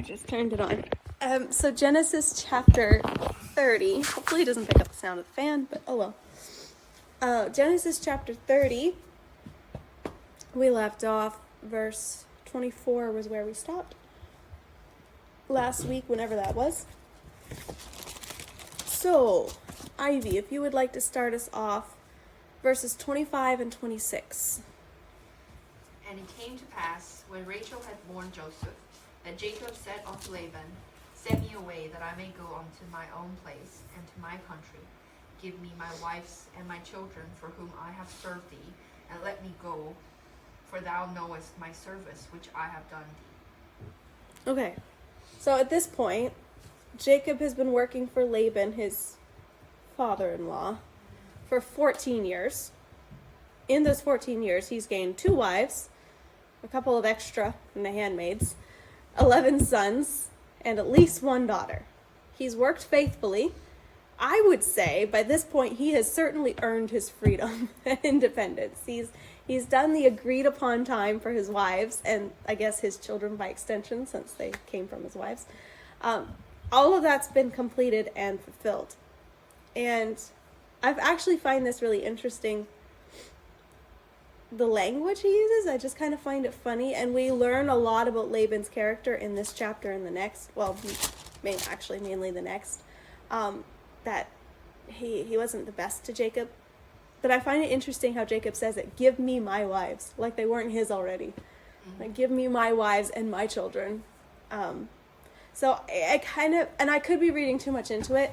just turned it on. So Genesis chapter 30. Hopefully it doesn't pick up the sound of the fan, but oh well. Genesis chapter 30. We left off verse 24 was where we stopped last week, whenever that was. So, Ivy, if you would like to start us off, verses 25 and 26. And it came to pass, when Rachel had borne Joseph, that Jacob said unto Laban, Send me away, that I may go unto my own place and to my country. Give me my wives and my children, for whom I have served thee, and let me go, for thou knowest my service which I have done thee. Okay, so at this point, Jacob has been working for Laban, his father-in-law, for 14 years. In those 14 years, he's gained 2 wives, a couple of extra in the handmaids, 11 sons, and at least 1 daughter. He's worked faithfully. I would say by this point he has certainly earned his freedom and independence. He's done the agreed upon time for his wives, and I guess his children by extension, since they came from his wives. All of that's been completed and fulfilled. And I've actually find this really interesting. The language he uses, I just kind of find it funny, and we learn a lot about Laban's character in this chapter and the next. Well, mainly the next. That he wasn't the best to Jacob. But I find it interesting how Jacob says it, give me my wives, like they weren't his already. Like, give me my wives and my children. So I kind of, and I could be reading too much into it,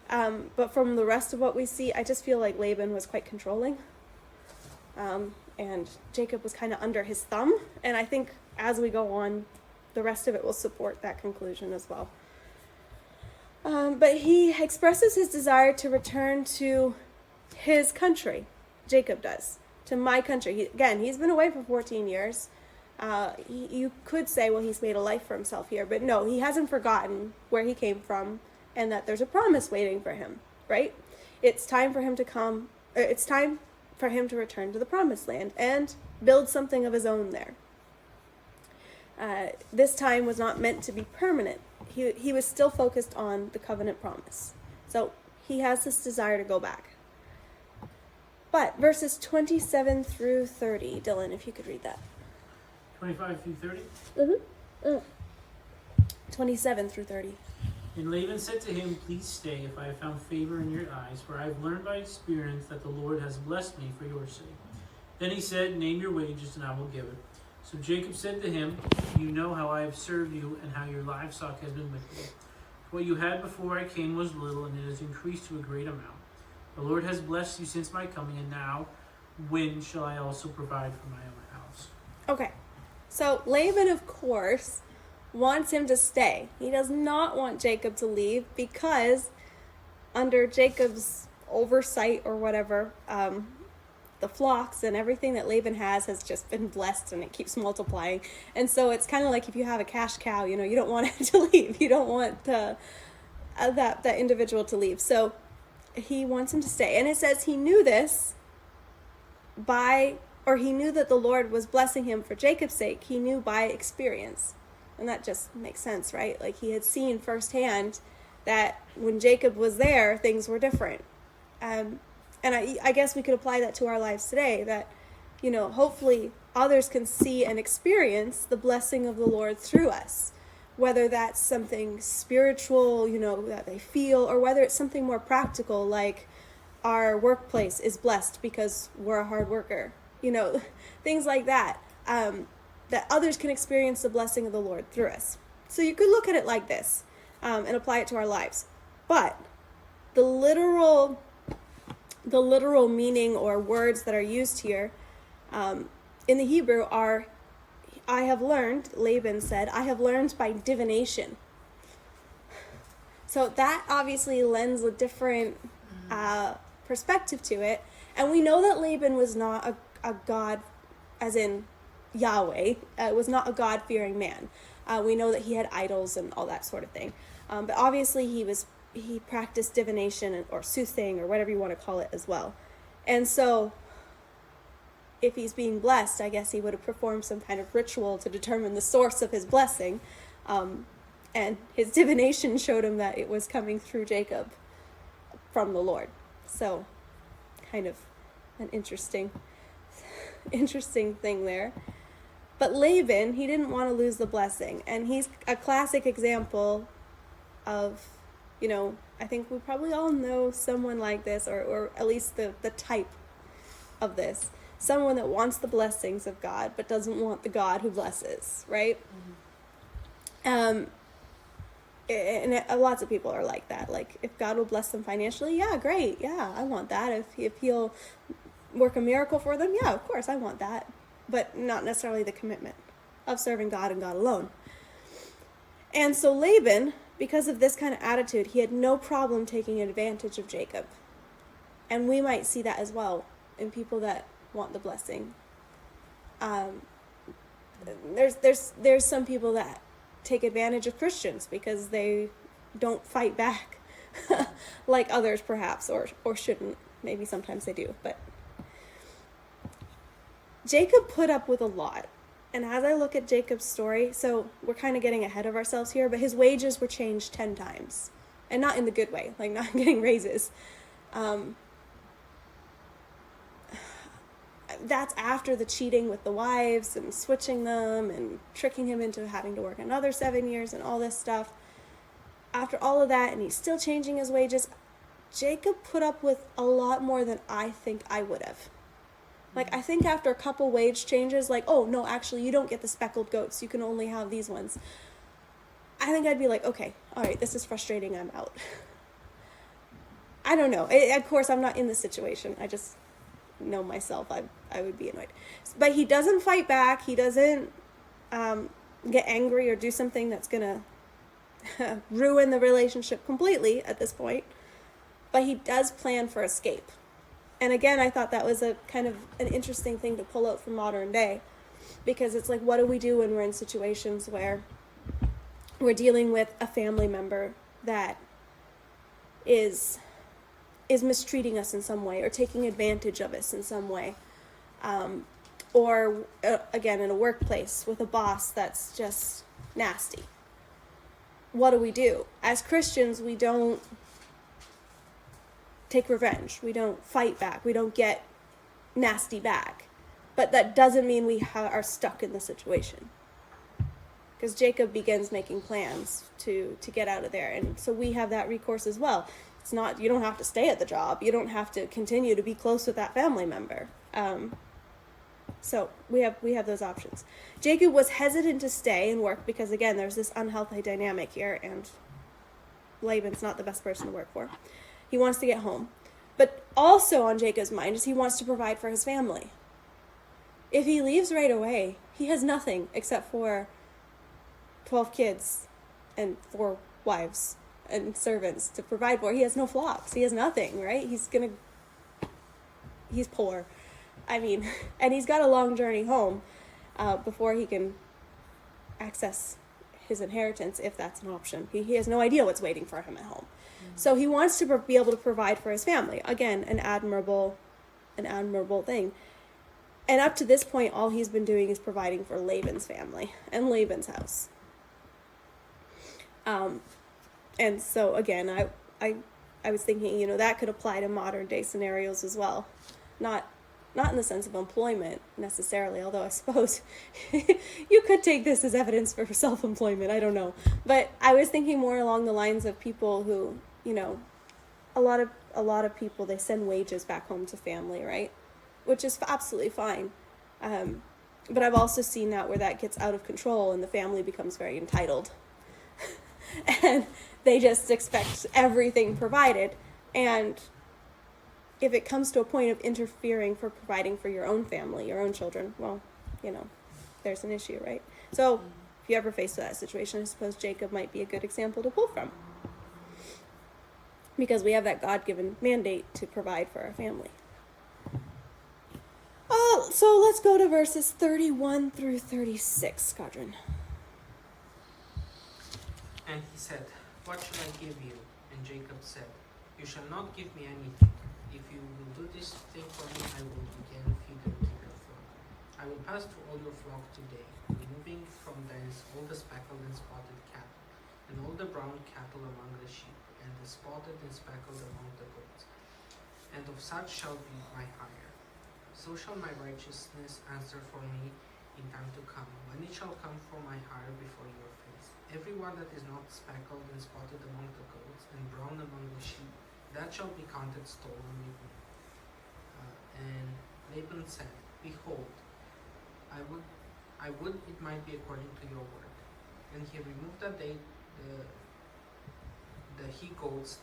but from the rest of what we see, I just feel like Laban was quite controlling. And Jacob was kind of under his thumb, and I think as we go on, the rest of it will support that conclusion as well. But he expresses his desire to return to his country. Jacob does. To my country. He's been away for 14 years. You could say, well, he's made a life for himself here. But no, he hasn't forgotten where he came from and that there's a promise waiting for him, right? It's time for him to come. It's time for him to return to the promised land and build something of his own there. This time was not meant to be permanent. He was still focused on the covenant promise. So he has this desire to go back. But verses 27 through 30, Dylan, if you could read that. 25 through 30? Mm-hmm. 27 through 30. And Laban said to him, Please stay, if I have found favor in your eyes, for I have learned by experience that the Lord has blessed me for your sake. Then he said, Name your wages, and I will give it. So Jacob said to him, You know how I have served you, and how your livestock has been with you. What you had before I came was little, and it has increased to a great amount. The Lord has blessed you since my coming, and now when shall I also provide for my own house? Okay, so Laban, of course, wants him to stay. He does not want Jacob to leave because under Jacob's oversight or whatever, the flocks and everything that Laban has just been blessed, and it keeps multiplying. And so it's kind of like if you have a cash cow, you don't want it to leave. You don't want that individual to leave. So he wants him to stay. And it says he knew this he knew that the Lord was blessing him for Jacob's sake. He knew by experience. And that just makes sense, right? Like he had seen firsthand that when Jacob was there, things were different. And I guess we could apply that to our lives today, that, hopefully others can see and experience the blessing of the Lord through us. Whether that's something spiritual, that they feel, or whether it's something more practical, like our workplace is blessed because we're a hard worker. Things like that. That others can experience the blessing of the Lord through us. So you could look at it like this and apply it to our lives. But the literal meaning or words that are used here in the Hebrew are, Laban said, I have learned by divination. So that obviously lends a different perspective to it. And we know that Laban was not a god, as in Yahweh, was not a God-fearing man. We know that he had idols and all that sort of thing. But obviously he practiced divination or soothsaying or whatever you want to call it as well. And so if he's being blessed, I guess he would have performed some kind of ritual to determine the source of his blessing. And his divination showed him that it was coming through Jacob from the Lord. So, kind of an interesting thing there. But Laban, he didn't want to lose the blessing. And he's a classic example of, I think we probably all know someone like this, or at least the type of this. Someone that wants the blessings of God, but doesn't want the God who blesses, right? And lots of people are like that. Like, if God will bless them financially, yeah, great. Yeah, I want that. If he'll work a miracle for them, yeah, of course, I want that. But not necessarily the commitment of serving God and God alone. And so Laban, because of this kind of attitude, he had no problem taking advantage of Jacob. And we might see that as well in people that want the blessing. There's some people that take advantage of Christians because they don't fight back like others perhaps, or shouldn't. Maybe sometimes they do, but Jacob put up with a lot. And as I look at Jacob's story, so we're kind of getting ahead of ourselves here, but his wages were changed 10 times. And not in the good way, like not getting raises. That's after the cheating with the wives and switching them and tricking him into having to work another 7 years and all this stuff. After all of that, and he's still changing his wages, Jacob put up with a lot more than I think I would have. Like, I think after a couple wage changes, like, oh, no, actually, you don't get the speckled goats. You can only have these ones. I think I'd be like, okay, all right, this is frustrating. I'm out. I don't know. Of course, I'm not in this situation. I just know myself. I would be annoyed. But he doesn't fight back. He doesn't get angry or do something that's going to ruin the relationship completely at this point. But he does plan for escape. And again, I thought that was a kind of an interesting thing to pull out from modern day, because it's like, what do we do when we're in situations where we're dealing with a family member that is mistreating us in some way or taking advantage of us in some way, or again, in a workplace with a boss that's just nasty? What do? As Christians, we don't take revenge. We don't fight back. We don't get nasty back. But that doesn't mean we are stuck in the situation. Because Jacob begins making plans to get out of there. And so we have that recourse as well. It's not, you don't have to stay at the job. You don't have to continue to be close with that family member. So we have those options. Jacob was hesitant to stay and work because, again, there's this unhealthy dynamic here, and Laban's not the best person to work for. He wants to get home. But also on Jacob's mind is he wants to provide for his family. If he leaves right away, he has nothing except for 12 kids and 4 wives and servants to provide for. He has no flocks. He has nothing, right? He's poor. I mean, and he's got a long journey home before he can access his inheritance, if that's an option. He has no idea what's waiting for him at home. So he wants to be able to provide for his family. Again, an admirable thing. And up to this point, all he's been doing is providing for Laban's family and Laban's house. And so again, I was thinking, that could apply to modern day scenarios as well. Not in the sense of employment necessarily, although I suppose you could take this as evidence for self-employment. I don't know. But I was thinking more along the lines of people who, a lot of people, they send wages back home to family, right? Which is absolutely fine. But I've also seen that where that gets out of control and the family becomes very entitled. And they just expect everything provided. And if it comes to a point of interfering for providing for your own family, your own children, well, there's an issue, right? So if you ever face that situation, I suppose Jacob might be a good example to pull from. Because we have that God-given mandate to provide for our family. So let's go to verses 31 through 36, Squadron. And he said, "What shall I give you?" And Jacob said, "You shall not give me anything. If you will do this thing for me, I will again feed and keep your flock. I will pass through all your flock today, removing from thence all the speckled and spotted cattle, the brown cattle among the sheep, and the spotted and speckled among the goats. And of such shall be my hire. So shall my righteousness answer for me in time to come, when it shall come for my hire before your face. Every one that is not speckled and spotted among the goats, and brown among the sheep, that shall be counted stolen with me. And Laban said, Behold, I would it might be according to your word. And he removed that day the he goats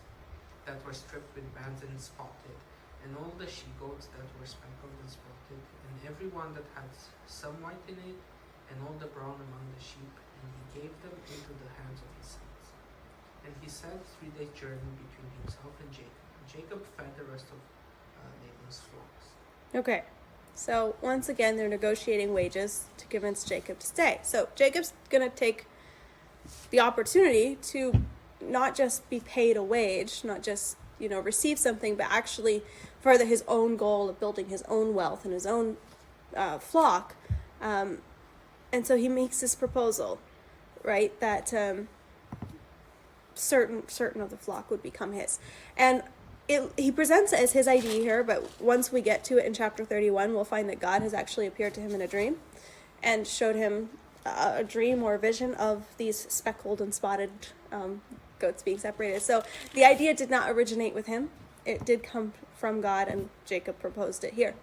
that were stripped with bands and spotted, and all the she goats that were speckled and spotted, and every one that had some white in it, and all the brown among the sheep, and he gave them into the hands of his sons. And he sent 3 days' journey between himself and Jacob. And Jacob fed the rest of Laban's flocks. Okay. So once again, they're negotiating wages to convince Jacob to stay. So Jacob's going to take the opportunity to not just be paid a wage, not just, receive something, but actually further his own goal of building his own wealth and his own flock. And so he makes this proposal, right, that certain of the flock would become his. And he presents it as his idea here, but once we get to it in chapter 31, we'll find that God has actually appeared to him in a dream and showed him a dream or a vision of these speckled and spotted goats being separated. So the idea did not originate with him. It did come from God, and Jacob proposed it here.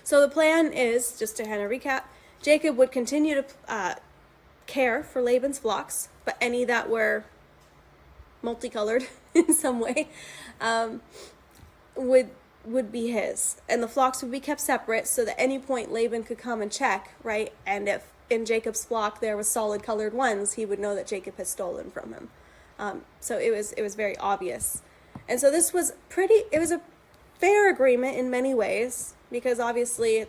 So the plan is, just to kind of recap, Jacob would continue to care for Laban's flocks, but any that were multicolored in some way would be his, and the flocks would be kept separate so that at any point Laban could come and check, right? And if in Jacob's flock there was solid colored ones, he would know that Jacob had stolen from him. So it was very obvious, and so this was it was a fair agreement in many ways, because obviously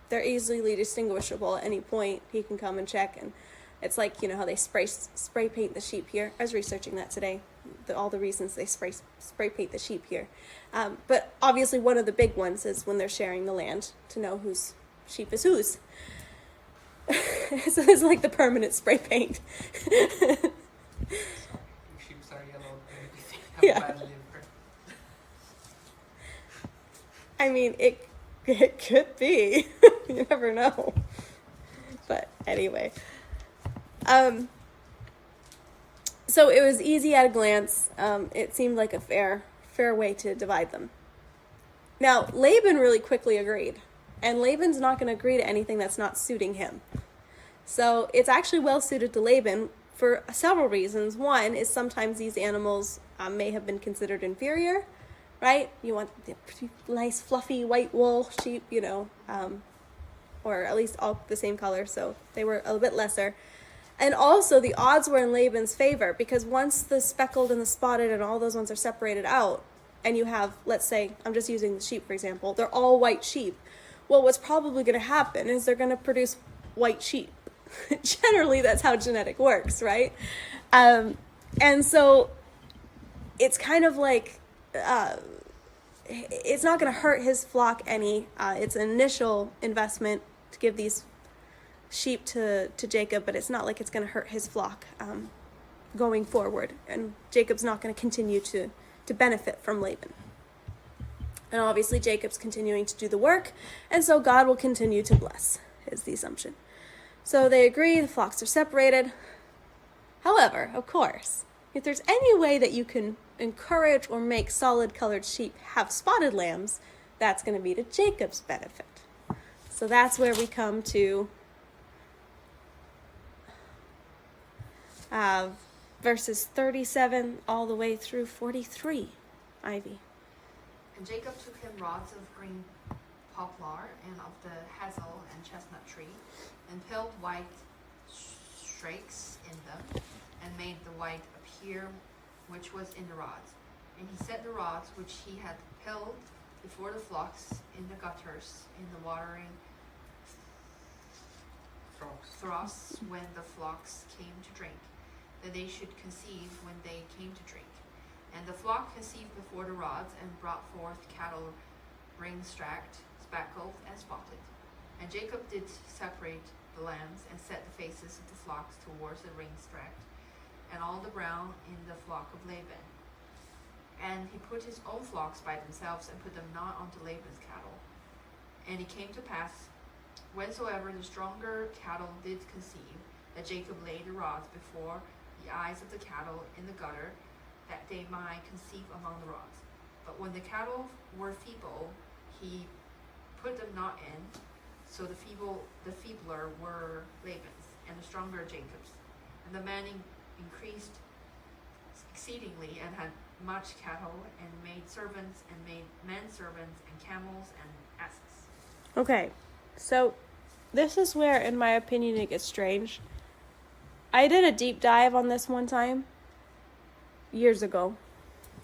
they're easily distinguishable at any point. He can come and check, and it's like, how they spray paint the sheep here. I was researching that today, all the reasons they spray paint the sheep here. But obviously one of the big ones is when they're sharing the land, to know whose sheep is whose. So it's like the permanent spray paint. Sheep are yellow, have Yeah. bad liver. I mean, it could be. You never know. But anyway. So it was easy at a glance. It seemed like a fair way to divide them. Now, Laban really quickly agreed. And Laban's not going to agree to anything that's not suiting him. So it's actually well suited to Laban for several reasons. One is sometimes these animals may have been considered inferior, right? You want the pretty nice fluffy white wool sheep, or at least all the same color, so they were a little bit lesser. And also the odds were in Laban's favor, because once the speckled and the spotted and all those ones are separated out, and you have, let's say, I'm just using the sheep for example, they're all white sheep. Well, what's probably going to happen is they're going to produce white sheep. Generally, that's how genetic works, right? And so it's kind of like, it's not going to hurt his flock any. It's an initial investment to give these sheep to Jacob, but it's not like it's going to hurt his flock going forward. And Jacob's not going to continue to benefit from Laban. And obviously Jacob's continuing to do the work, and so God will continue to bless, is the assumption. So they agree, the flocks are separated. However, of course, if there's any way that you can encourage or make solid colored sheep have spotted lambs, that's going to be to Jacob's benefit. So that's where we come to verses 37 all the way through 43. Ivy. And Jacob took him rods of green poplar and of the hazel and chestnut tree, and peeled white streaks in them, and made the white appear which was in the rods. And he set the rods which he had peeled before the flocks in the gutters, in the watering troughs when the flocks came to drink, that they should conceive when they came to drink. And the flock conceived before the rods, and brought forth cattle ring-strapped, speckled, and spotted. And Jacob did separate the lambs, and set the faces of the flocks towards the ring-strapped, and all the brown in the flock of Laban. And he put his own flocks by themselves, and put them not unto Laban's cattle. And it came to pass, whensoever the stronger cattle did conceive, that Jacob laid the rods before the eyes of the cattle in the gutter, that they might conceive among the rods. But when the cattle were feeble, he put them not in. So the feebler were Laban's, and the stronger Jacob's. And the man increased exceedingly, and had much cattle, and made servants, and made men servants, and camels, and asses. Okay, so this is where, in my opinion, it gets strange. I did a deep dive on this one time, years ago,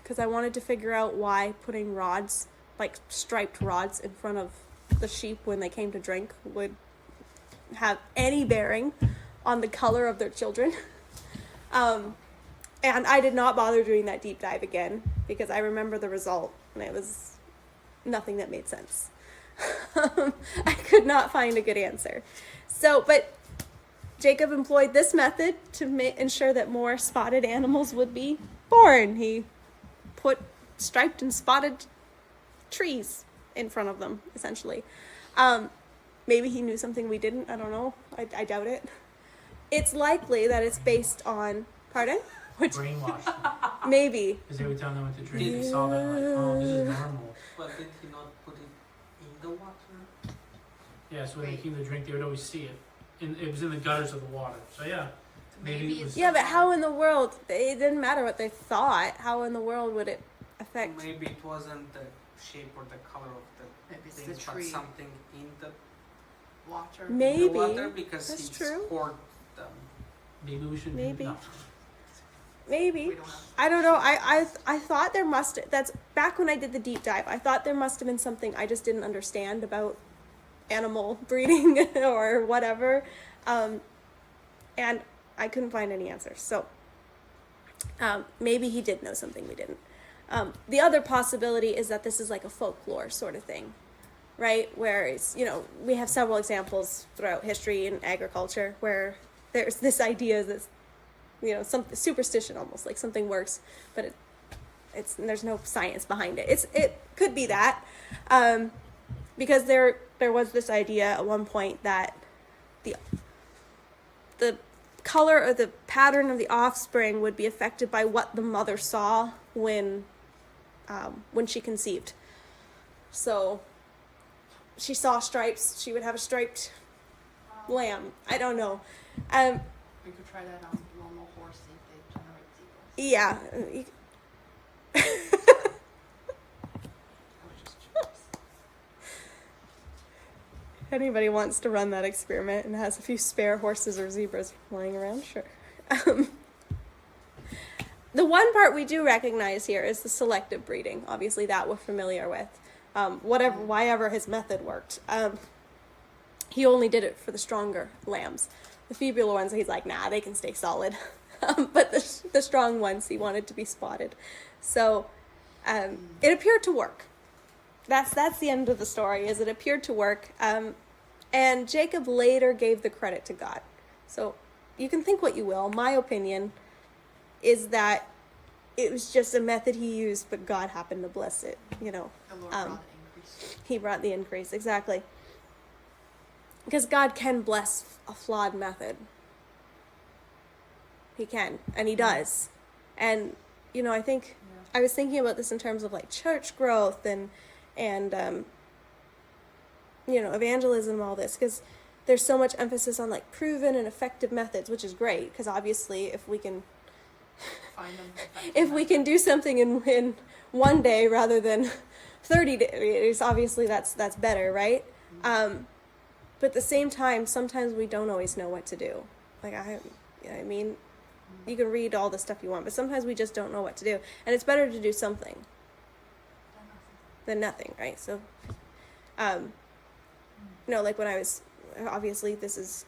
because I wanted to figure out why putting rods, like striped rods, in front of the sheep when they came to drink would have any bearing on the color of their children. And I did not bother doing that deep dive again, because I remember the result, and it was nothing that made sense. I could not find a good answer. So, but Jacob employed this method to ensure that more spotted animals would be born. He put striped and spotted trees in front of them, essentially. Maybe he knew something we didn't. I don't know. I doubt it. It's likely that it's based on... Pardon? Brainwashed them. Maybe. Because they would tell them what to drink. They saw that like, oh, this is normal. But did he not put it in the water? Yeah, so when they came to drink, they would always see it. And it was in the gutters of the water. So yeah. Maybe it was... Yeah, but how in the world... It didn't matter what they thought. How in the world would it affect... Maybe it wasn't the shape or the color of the Maybe it's thing, the but tree. something in the, Water. Maybe. the water, because That's he true. poured them. Maybe we should Maybe. do Maybe. We don't have. I don't know. I thought there must... That's back when I did the deep dive. I thought there must have been something I just didn't understand about animal breeding or whatever. And I couldn't find any answers. So maybe he did know something we didn't. The other possibility is that this is like a folklore sort of thing, right? Where it's, we have several examples throughout history and agriculture where there's this idea that, some superstition almost, like something works, but there's no science behind it. It could be that, because there was this idea at one point that the color or the pattern of the offspring would be affected by what the mother saw when she conceived. So she saw stripes, she would have a striped lamb. I don't know. We could try that on normal horse, see if they generate zebras. Yeah. I was just curious. If anybody wants to run that experiment and has a few spare horses or zebras lying around, sure. The one part we do recognize here is the selective breeding. Obviously, that we're familiar with. Whyever his method worked. He only did it for the stronger lambs. The feebler ones, he's like, nah, they can stay solid. But the strong ones, he wanted to be spotted. So it appeared to work. That's the end of the story, is it appeared to work. And Jacob later gave the credit to God. So you can think what you will. My opinion is that it was just a method he used, but God happened to bless it, The Lord brought the increase. He brought the increase, exactly. Because God can bless a flawed method. He can, and he does. And, I think, I was thinking about this in terms of like church growth and evangelism and all this, because there's so much emphasis on like proven and effective methods, which is great, because obviously if we can do something in one day rather than 30 days, obviously that's better, right? But at the same time, sometimes we don't always know what to do. Like you can read all the stuff you want, but sometimes we just don't know what to do, and it's better to do something than nothing, right? So, like when I was, obviously this is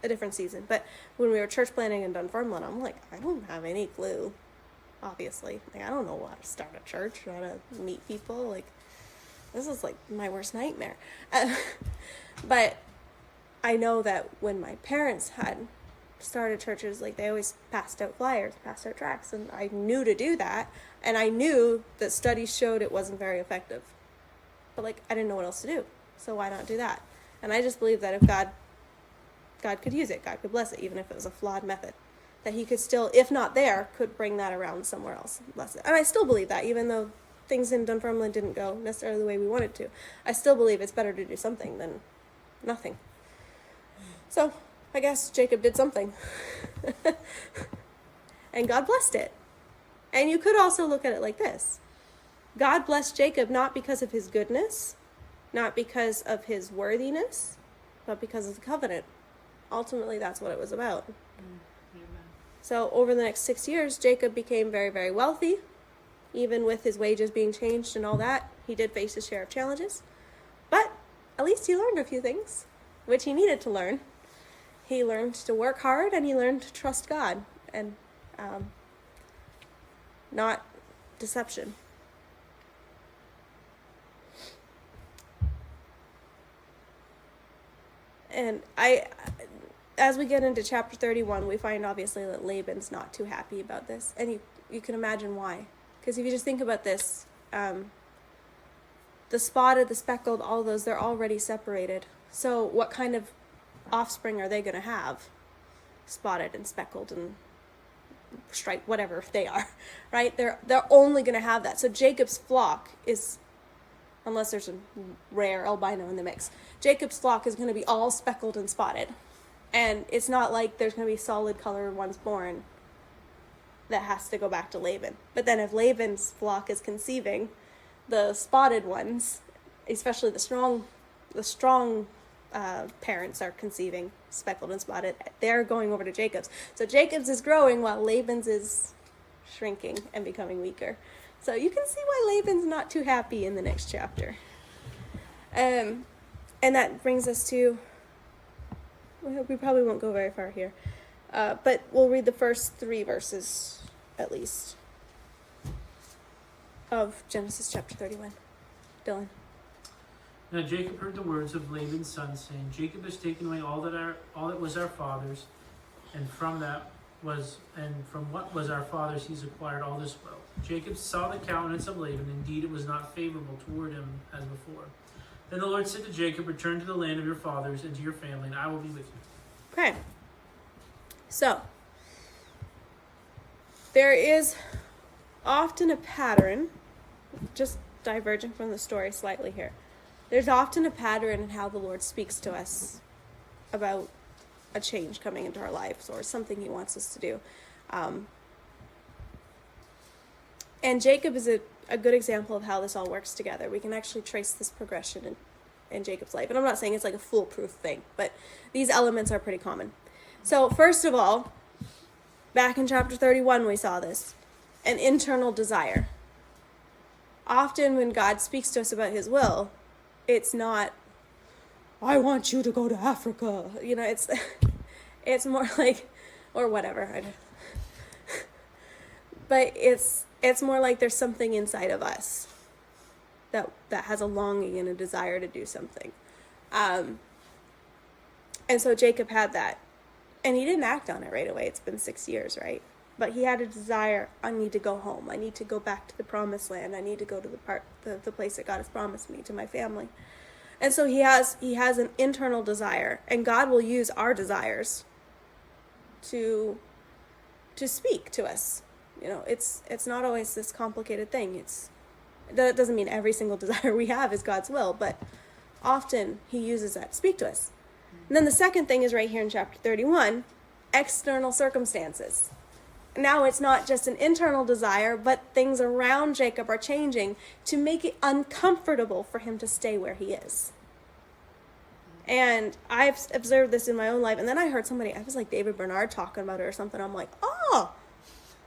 a different season, but when we were church planning in Dunfermline, I'm like, I don't have any clue, obviously. Like, I don't know how to start a church, how to meet people, like, this is like my worst nightmare. But I know that when my parents had started churches, like they always passed out flyers, passed out tracts, and I knew to do that, and I knew that studies showed it wasn't very effective. But like I didn't know what else to do, so why not do that? And I just believe that if God could use it, God could bless it, even if it was a flawed method, that He could still, if not there, could bring that around somewhere else and bless it. And I still believe that, even though things in Dunfermline didn't go necessarily the way we wanted to. I still believe it's better to do something than nothing. So I guess Jacob did something. And God blessed it. And you could also look at it like this. God blessed Jacob not because of his goodness, not because of his worthiness, but because of the covenant. Ultimately, that's what it was about. Amen. So over the next 6 years, Jacob became very, very wealthy. Even with his wages being changed and all that, he did face his share of challenges. But at least he learned a few things, which he needed to learn. He learned to work hard, and he learned to trust God, and not deception. And as we get into chapter 31, we find obviously that Laban's not too happy about this, and you can imagine why. Because if you just think about this, the spotted, the speckled, all those, they're already separated. So what kind of offspring are they going to have? Spotted and speckled and striped, whatever they are, right? They're only going to have that. So Jacob's flock is, unless there's a rare albino in the mix, Jacob's flock is going to be all speckled and spotted. And it's not like there's going to be solid color ones born that has to go back to Laban. But then if Laban's flock is conceiving, the spotted ones, especially the strong parents are conceiving, speckled and spotted, they're going over to Jacob's. So Jacob's is growing while Laban's is shrinking and becoming weaker. So you can see why Laban's not too happy in the next chapter. And that brings us to, well, we probably won't go very far here, but we'll read the first 3 verses at least of Genesis chapter 31. Dylan. Now Jacob heard the words of Laban's son, saying, Jacob has taken away all that was our father's, and from what was our father's he's acquired all this wealth. Jacob saw the countenance of Laban, indeed it was not favorable toward him as before. Then the Lord said to Jacob, return to the land of your fathers and to your family, and I will be with you. Okay. So, there is often a pattern, just diverging from the story slightly here. There's often a pattern in how the Lord speaks to us about a change coming into our lives or something He wants us to do. And Jacob is a good example of how this all works together. We can actually trace this progression in Jacob's life. And I'm not saying it's like a foolproof thing, but these elements are pretty common. So first of all, back in chapter 31 we saw this, an internal desire. Often when God speaks to us about His will, it's not, I want you to go to Africa. You know, it's more like, or whatever. But it's more like there's something inside of us that has a longing and a desire to do something. And so Jacob had that. And he didn't act on it right away. It's been 6 years, right? But he had a desire, I need to go home. I need to go back to the promised land. I need to go to the place that God has promised me, to my family. And so he has an internal desire. And God will use our desires to speak to us. You know, it's not always this complicated thing. That doesn't mean every single desire we have is God's will, but often He uses that to speak to us. And then the second thing is right here in chapter 31, external circumstances. Now it's not just an internal desire, but things around Jacob are changing to make it uncomfortable for him to stay where he is. And I've observed this in my own life. And then I heard somebody, I was like David Bernard talking about it or something. I'm like, oh,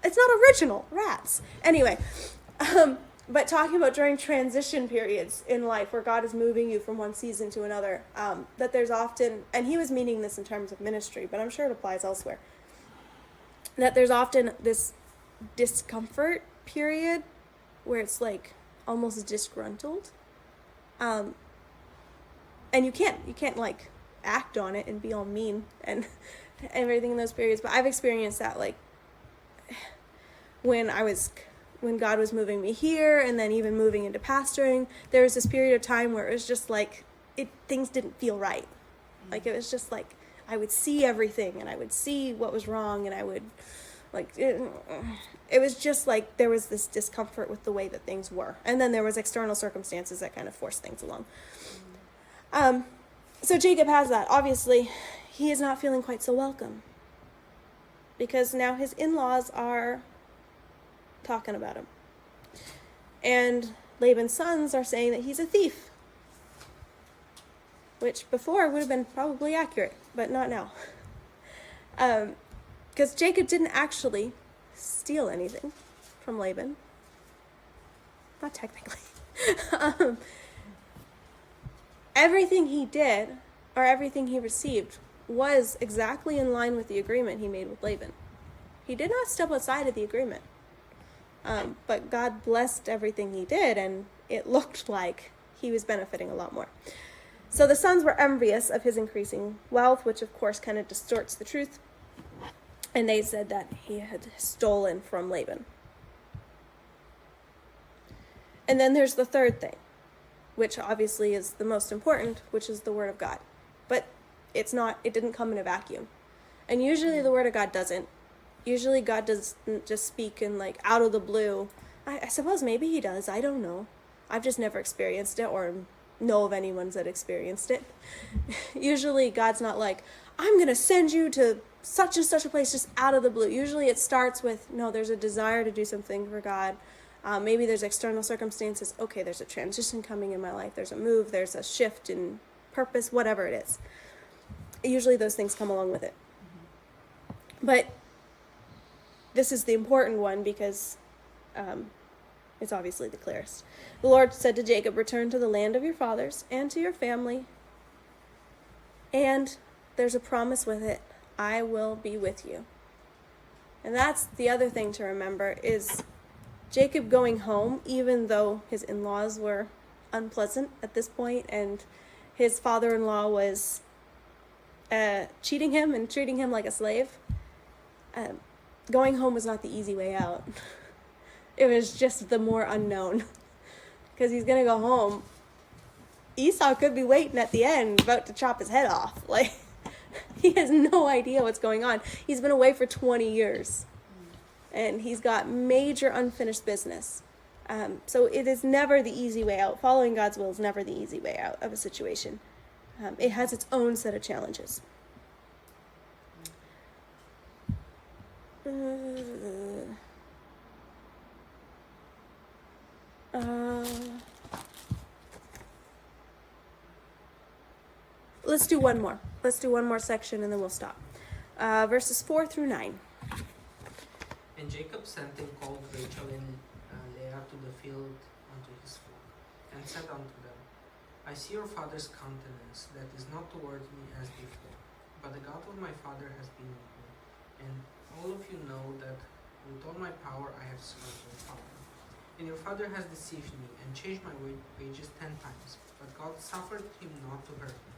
it's not original, rats. Anyway, but talking about during transition periods in life where God is moving you from one season to another, that there's often, and he was meaning this in terms of ministry, but I'm sure it applies elsewhere, that there's often this discomfort period where it's like almost disgruntled. And you can't like act on it and be all mean and everything in those periods, but I've experienced that, like, when God was moving me here, and then even moving into pastoring, there was this period of time where it was just like, things didn't feel right. Like, it was just like, I would see everything, and I would see what was wrong, and I would, like, it was just like there was this discomfort with the way that things were. And then there was external circumstances that kind of forced things along. So Jacob has that. Obviously, he is not feeling quite so welcome, because now his in-laws are talking about him. And Laban's sons are saying that he's a thief, which before would have been probably accurate, but not now. Because Jacob didn't actually steal anything from Laban. Not technically. Everything he did, or everything he received, was exactly in line with the agreement he made with Laban. He did not step outside of the agreement. But God blessed everything he did, and it looked like he was benefiting a lot more. So the sons were envious of his increasing wealth, which of course kind of distorts the truth. And they said that he had stolen from Laban. And then there's the third thing, which obviously is the most important, which is the Word of God. But it didn't come in a vacuum. And usually the Word of God doesn't. Usually God doesn't just speak in, like, out of the blue. I suppose maybe he does. I don't know. I've just never experienced it, or know of anyone that experienced it. Usually God's not like, I'm going to send you to such and such a place just out of the blue. Usually it starts with, no, there's a desire to do something for God. Maybe there's external circumstances. Okay, there's a transition coming in my life. There's a move. There's a shift in purpose, whatever it is. Usually those things come along with it. But this is the important one, because it's obviously the clearest. The Lord said to Jacob, return to the land of your fathers and to your family. And there's a promise with it. I will be with you. And that's the other thing to remember, is Jacob going home, even though his in-laws were unpleasant at this point, and his father-in-law was cheating him and treating him like a slave. Going home was not the easy way out. It was just the more unknown. Because he's going to go home. Esau could be waiting at the end, about to chop his head off. Like, he has no idea what's going on. He's been away for 20 years. And he's got major unfinished business. So it is never the easy way out. Following God's will is never the easy way out of a situation. It has its own set of challenges. Let's do one more. Let's do one more section and then we'll stop. Verses 4 through 9. And Jacob sent and called Rachel and Leah to the field unto his flock, and said unto them, I see your father's countenance, that is not toward me as before, but the God of my father has been with me. And all of you know that with all my power I have served your father. And your father has deceived me, and changed my wages 10 times, but God suffered him not to hurt me.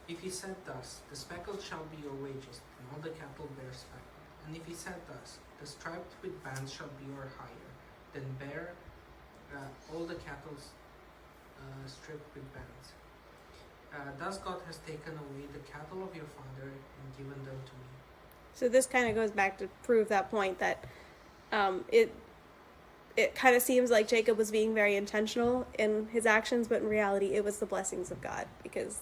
If he said thus, the speckled shall be your wages, and all the cattle bear speckled. And if he said thus, the striped with bands shall be your hire, then bear all the cattle stripped with bands. Thus God has taken away the cattle of your father and given them to me. So this kind of goes back to prove that point, that it kind of seems like Jacob was being very intentional in his actions, but in reality it was the blessings of God, because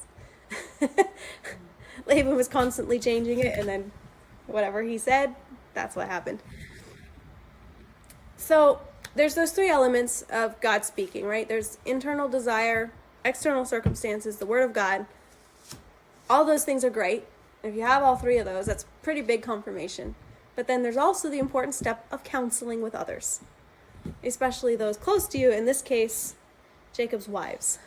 Laban was constantly changing it, and then whatever he said, that's what happened. So there's those three elements of God speaking, right? There's internal desire, external circumstances, the Word of God. All those things are great. If you have all three of those, that's pretty big confirmation. But then there's also the important step of counseling with others, especially those close to you, in this case, Jacob's wives.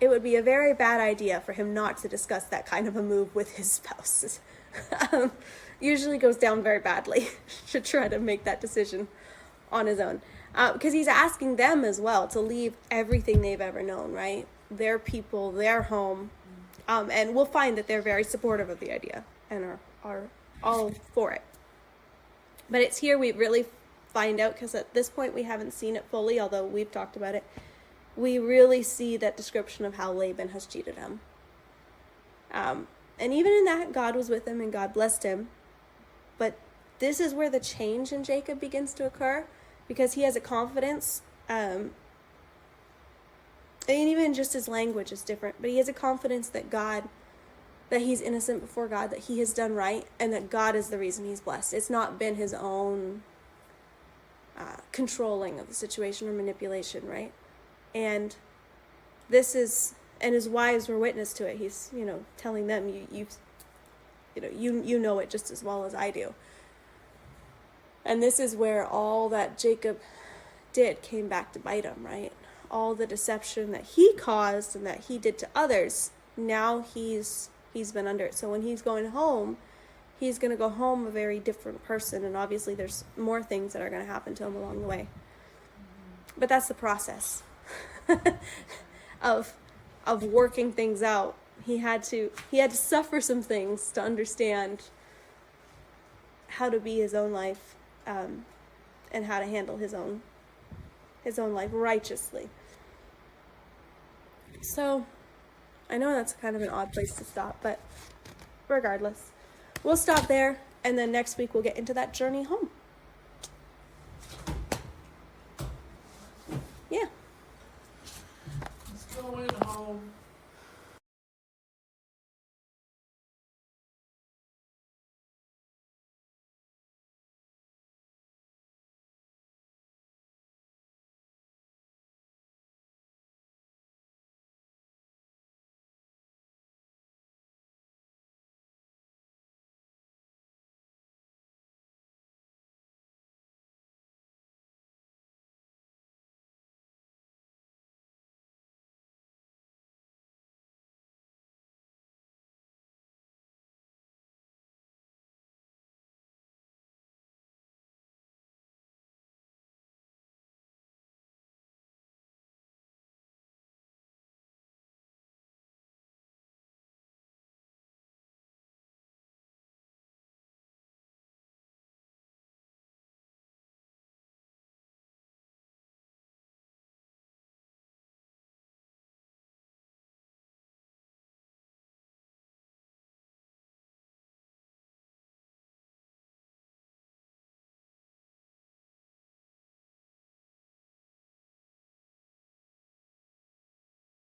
It would be a very bad idea for him not to discuss that kind of a move with his spouse. Usually goes down very badly to try to make that decision on his own. Because he's asking them as well to leave everything they've ever known, right? Their people, their home. And we'll find that they're very supportive of the idea. and are all for it. But it's here we really find out, because at this point we haven't seen it fully, although we've talked about it. We really see that description of how Laban has cheated him. And even in that, God was with him and God blessed him. But this is where the change in Jacob begins to occur, because he has a confidence, and even just his language is different, but he has a confidence that he's innocent before God, that he has done right, and that God is the reason he's blessed. It's not been his own controlling of the situation or manipulation, right? And and his wives were witness to it. He's, telling them, you know it just as well as I do. And this is where all that Jacob did came back to bite him, right? All the deception that he caused and that he did to others, now he's been under it. So when he's going home, he's going to go home a very different person, and obviously there's more things that are going to happen to him along the way. But that's the process of working things out. He had to suffer some things to understand how to be his own life, and how to handle his own life righteously. So I know that's kind of an odd place to stop, but regardless, we'll stop there, and then next week we'll get into that journey home. Yeah. Let's go in home.